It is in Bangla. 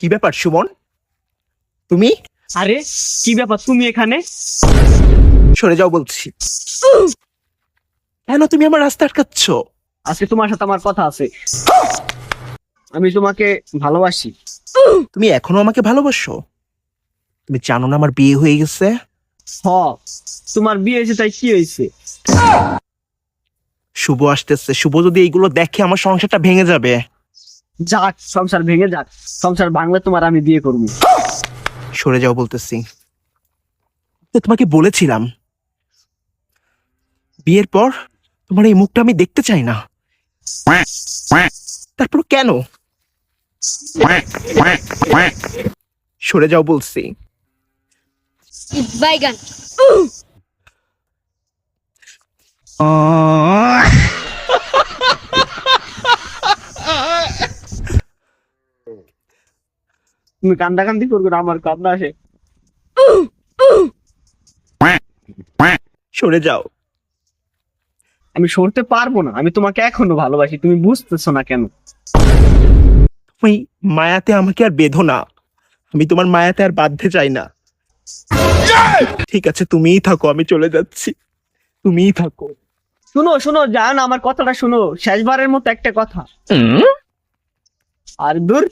কি ব্যাপার সুমন? তুমি আরে কি ব্যাপার, তুমি এখানে? সরে যাও বলছি। কেন তুমি আমার রাস্তা আটকাচ্ছ? আজকে তোমার সাথে আমার কথা আছে। আমি তোমাকে ভালোবাসি। তুমি এখনো আমাকে ভালোবাসো? তুমি জানো না আমার বিয়ে হয়ে গেছে? হ, তোমার বিয়ে হয়েছে তাই কি হয়েছে? শুভ আসতেছে, শুভ যদি এইগুলো দেখে আমার সংসারটা ভেঙে যাবে। যাক, সংসার ভেঙে যাক। সংসার ভাঙলে তোমার আমি বিয়ে করবো। সরে যাও বলতেছি। তো তোমাকে বলেছিলাম বিয়ের পর তোমার এই মুখটা আমি দেখতে চাই না। তারপর কেন? সরে যাও বলছি। বাইগান। তুমি কান্দাকান্দি করবে না, আমার কান্না আসে। সরে যাও। আমি সরতে পারবো না, আমি তোমাকে এখনো ভালোবাসি, তুমি বুঝতেছো না কেন? তুমি মায়াতে আমাকে আর বেঁধো না। আমি তোমার মায়াতে আর বাঁধতে চাই না। ঠিক আছে, তুমিই থাকো, আমি চলে যাচ্ছি। তুমিই থাকো। শুনো শুনো, জান আমার কথাটা শুনো, শেষবারের মতো একটা কথা। আর দূর।